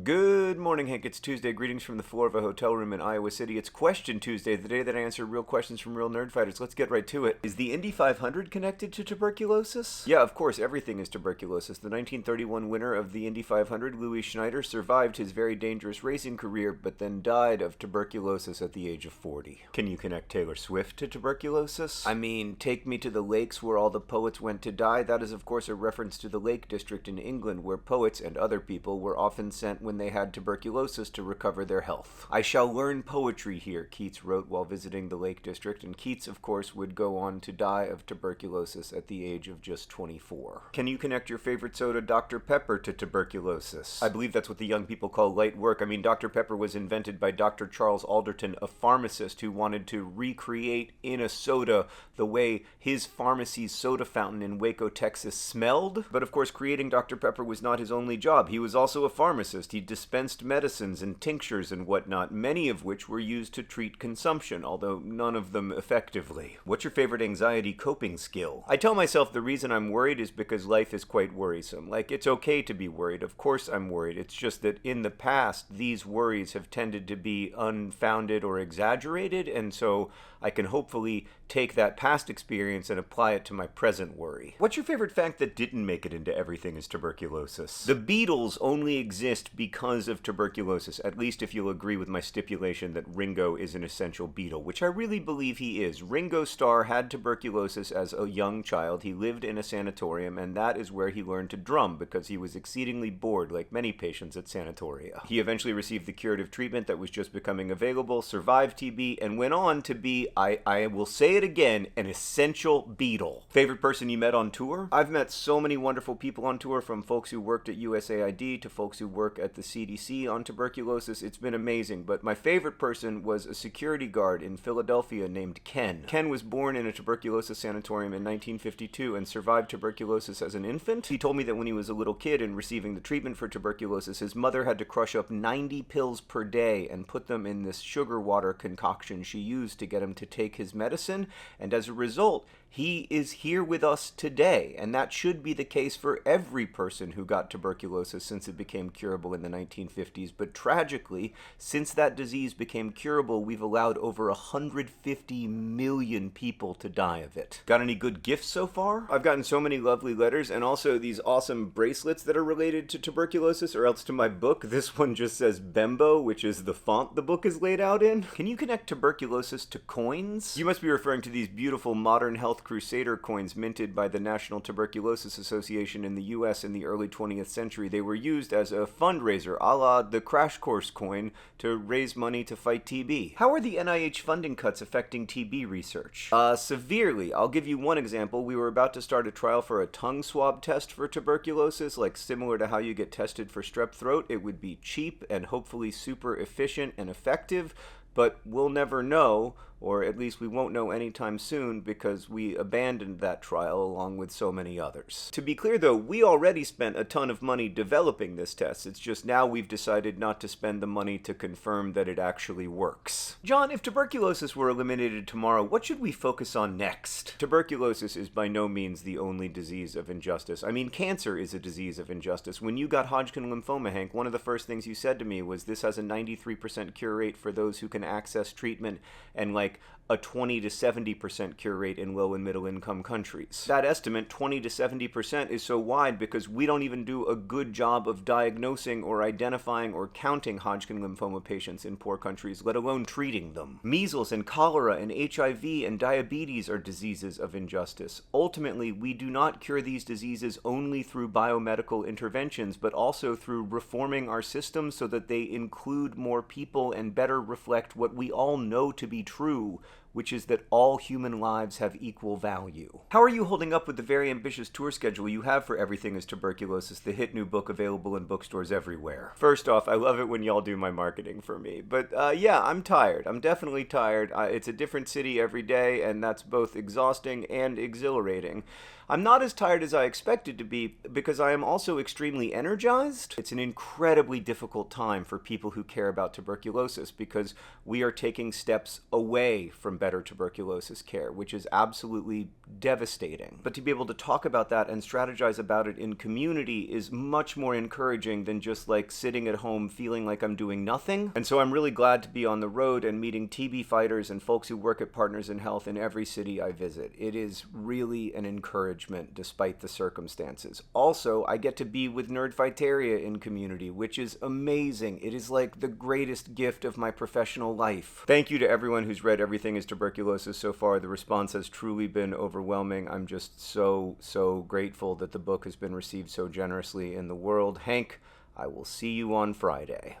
Good morning, Hank. It's Tuesday. Greetings from the floor of a hotel room in Iowa City. It's Question Tuesday, the day that I answer real questions from real nerd fighters. Let's get right to it. Is the Indy 500 connected to tuberculosis? Yeah, of course, everything is tuberculosis. The 1931 winner of the Indy 500, Louis Schneider, survived his very dangerous racing career, but then died of tuberculosis at the age of 40. Can you connect Taylor Swift to tuberculosis? I mean, Take Me to the Lakes Where All the Poets Went to Die. That is, of course, a reference to the Lake District in England, where poets and other people were often sent when they had tuberculosis to recover their health. I shall learn poetry here, Keats wrote while visiting the Lake District, and Keats, of course, would go on to die of tuberculosis at the age of just 24. Can you connect your favorite soda, Dr. Pepper, to tuberculosis? I believe that's what the young people call light work. I mean, Dr. Pepper was invented by Dr. Charles Alderton, a pharmacist who wanted to recreate in a soda the way his pharmacy's soda fountain in Waco, Texas smelled. But of course, creating Dr. Pepper was not his only job. He was also a pharmacist. He dispensed medicines and tinctures and whatnot, many of which were used to treat consumption, although none of them effectively. What's your favorite anxiety coping skill? I tell myself the reason I'm worried is because life is quite worrisome. Like, it's okay to be worried. Of course I'm worried. It's just that in the past, these worries have tended to be unfounded or exaggerated, and so I can hopefully take that past experience and apply it to my present worry. What's your favorite fact that didn't make it into Everything is Tuberculosis? The Beatles only exist because of tuberculosis, at least if you'll agree with my stipulation that Ringo is an essential Beatle, which I really believe he is. Ringo Starr had tuberculosis as a young child. He lived in a sanatorium, and that is where he learned to drum because he was exceedingly bored, like many patients at sanatoria. He eventually received the curative treatment that was just becoming available, survived TB, and went on to be, I will say it again, an essential Beatle. Favorite person you met on tour? I've met so many wonderful people on tour, from folks who worked at USAID to folks who work at the CDC on tuberculosis. It's been amazing, but my favorite person was a security guard in Philadelphia named Ken. Ken was born in a tuberculosis sanatorium in 1952 and survived tuberculosis as an infant. He told me that when he was a little kid and receiving the treatment for tuberculosis, his mother had to crush up 90 pills per day and put them in this sugar water concoction she used to get him to take his medicine, and as a result, he is here with us today, and that should be the case for every person who got tuberculosis since it became curable in the 1950s. But tragically, since that disease became curable, we've allowed over 150 million people to die of it. Got any good gifts so far? I've gotten so many lovely letters, and also these awesome bracelets that are related to tuberculosis, or else to my book. This one just says Bembo, which is the font the book is laid out in. Can you connect tuberculosis to coins? You must be referring to these beautiful modern health Crusader coins minted by the National Tuberculosis Association in the US in the early 20th century. They were used as a fundraiser, a la the Crash Course coin, to raise money to fight TB. How are the NIH funding cuts affecting TB research? Severely. I'll give you one example. We were about to start a trial for a tongue swab test for tuberculosis, like similar to how you get tested for strep throat. It would be cheap and hopefully super efficient and effective, but we'll never know, or at least we won't know anytime soon, because we abandoned that trial along with so many others. To be clear though, we already spent a ton of money developing this test. It's just now we've decided not to spend the money to confirm that it actually works. John, if tuberculosis were eliminated tomorrow, what should we focus on next? Tuberculosis is by no means the only disease of injustice. I mean, cancer is a disease of injustice. When you got Hodgkin lymphoma, Hank, one of the first things you said to me was this has a 93% cure rate for those who can access treatment, and like a 20 to 70% cure rate in low and middle income countries. That estimate, 20 to 70%, is so wide because we don't even do a good job of diagnosing or identifying or counting Hodgkin lymphoma patients in poor countries, let alone treating them. Measles and cholera and HIV and diabetes are diseases of injustice. Ultimately, we do not cure these diseases only through biomedical interventions, but also through reforming our systems so that they include more people and better reflect what we all know to be true, which is that all human lives have equal value. How are you holding up with the very ambitious tour schedule you have for Everything is Tuberculosis, the hit new book available in bookstores everywhere? First off, I love it when y'all do my marketing for me, but yeah, I'm tired. I'm definitely tired. It's a different city every day, and that's both exhausting and exhilarating. I'm not as tired as I expected to be because I am also extremely energized. It's an incredibly difficult time for people who care about tuberculosis because we are taking steps away from better better tuberculosis care, which is absolutely devastating. But to be able to talk about that and strategize about it in community is much more encouraging than just like sitting at home feeling like I'm doing nothing. And so I'm really glad to be on the road and meeting TB fighters and folks who work at Partners in Health in every city I visit. It is really an encouragement despite the circumstances. Also, I get to be with Nerdfighteria in community, which is amazing. It is like the greatest gift of my professional life. Thank you to everyone who's read Everything is Tuberculosis so far. The response has truly been overwhelming. I'm just so grateful that the book has been received so generously in the world. Hank, I will see you on Friday.